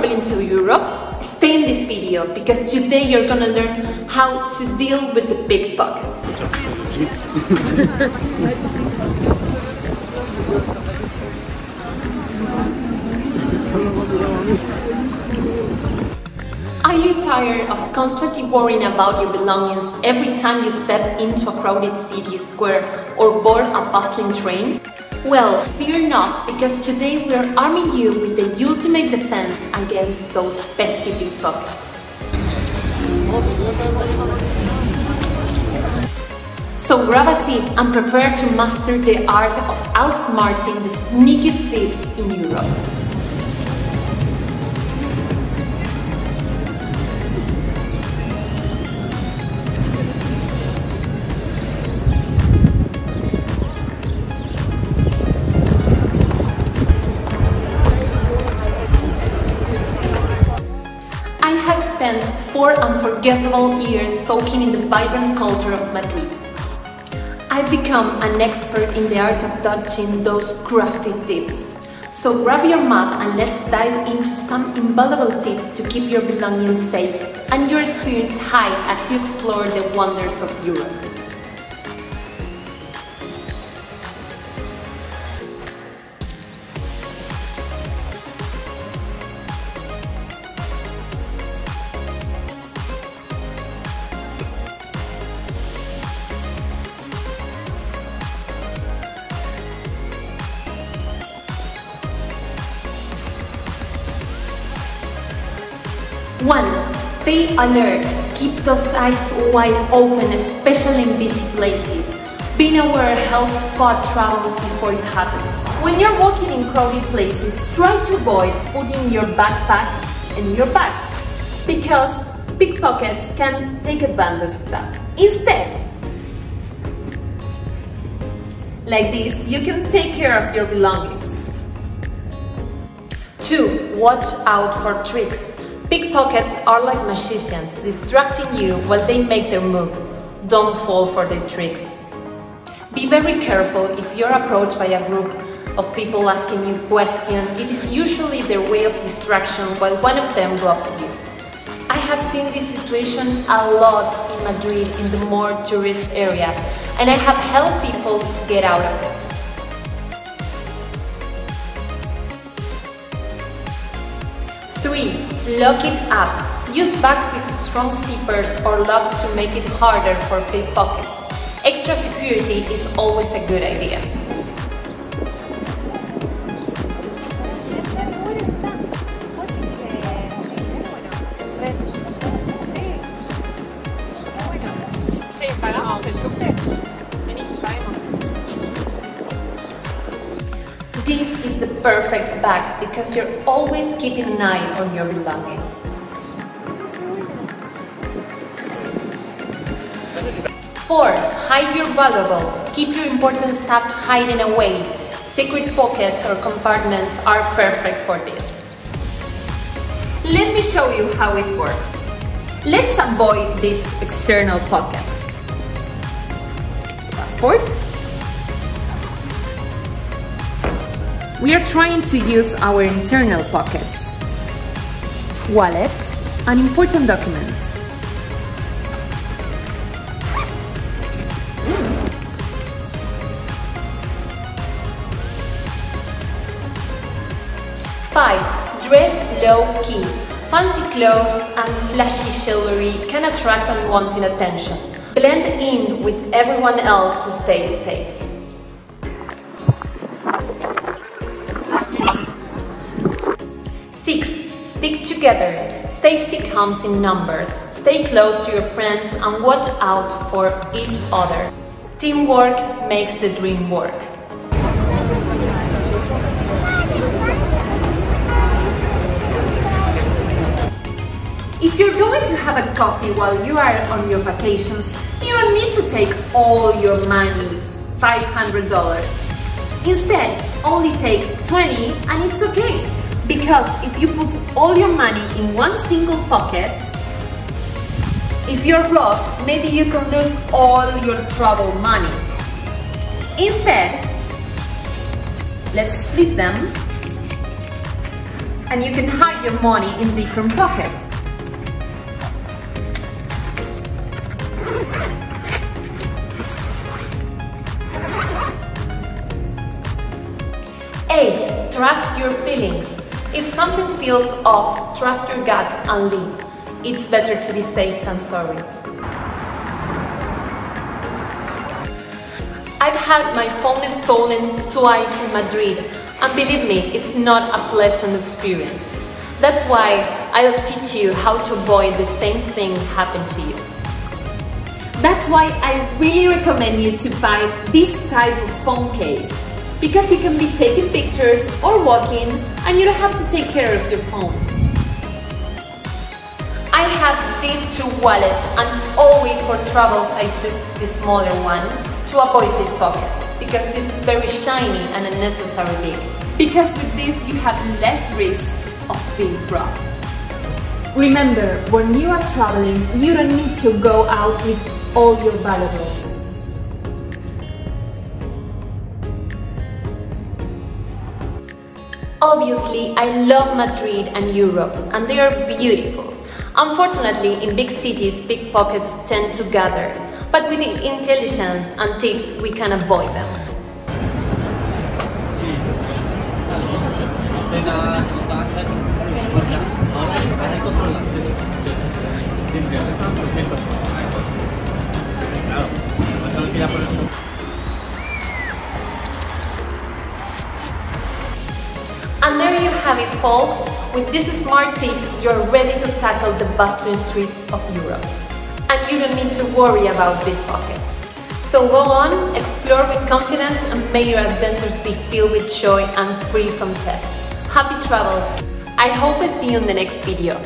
traveling to Europe, stay in this video because today you're gonna learn how to deal with the pickpockets. Are you tired of constantly worrying about your belongings every time you step into a crowded city square or board a bustling train? Well, fear not, because today we are arming you with the ultimate defense against those pesky pickpockets. So grab a seat and prepare to master the art of outsmarting the sneakiest thieves in Europe. I have spent 4 unforgettable years soaking in the vibrant culture of Madrid. I've become an expert in the art of dodging those crafty thieves. So grab your map and let's dive into some invaluable tips to keep your belongings safe and your spirits high as you explore the wonders of Europe. One, stay alert. Keep those eyes wide open, especially in busy places. Being aware helps spot troubles before it happens. When you're walking in crowded places, try to avoid putting your backpack in your bag, because pickpockets can take advantage of that. Instead, like this, you can take care of your belongings. 2, watch out for tricks. Pickpockets are like magicians, distracting you while they make their move. Don't fall for their tricks. Be very careful if you're approached by a group of people asking you questions. It is usually their way of distraction while one of them robs you. I have seen this situation a lot in Madrid in the more tourist areas, and I have helped people get out of it. 3. Lock it up. Use bags with strong zippers or locks to make it harder for pickpockets. Extra security is always a good idea. This is the perfect bag because you're always keeping an eye on your belongings. 4. Hide your valuables. Keep your important stuff hidden away. Secret pockets or compartments are perfect for this. Let me show you how it works. Let's avoid this external pocket. Passport. We are trying to use our internal pockets, wallets, and important documents. Five, dress low-key. Fancy clothes and flashy jewelry can attract unwanted attention. Blend in with everyone else to stay safe. 6. Stick together. Safety comes in numbers. Stay close to your friends and watch out for each other. Teamwork makes the dream work. If you're going to have a coffee while you are on your vacations, you don't need to take all your money, $500. Instead, only take 20 and it's okay. Because if you put all your money in one single pocket, if you're robbed, maybe you can lose all your travel money. Instead, let's split them And you can hide your money in different pockets. 8. Trust your feelings. If something feels off, trust your gut and leave. It's better to be safe than sorry. I've had my phone stolen twice in Madrid, and believe me, it's not a pleasant experience. That's why I'll teach you how to avoid the same thing happen to you. That's why I really recommend you to buy this type of phone case, because you can be taking pictures or walking and you don't have to take care of your phone. I have these 2 wallets, and always for travels I choose the smaller one to avoid pickpockets, because this is very shiny and unnecessarily big. Because with this you have less risk of being robbed. Remember, when you are traveling, you don't need to go out with all your valuables. Obviously, I love Madrid and Europe, and they are beautiful. Unfortunately, in big cities, pickpockets tend to gather, but with intelligence and tips, we can avoid them. And there you have it, folks. With these smart tips, you're ready to tackle the bustling streets of Europe. And you don't need to worry about pickpockets. So go on, explore with confidence, and may your adventures be filled with joy and free from theft. Happy travels! I hope I see you in the next video.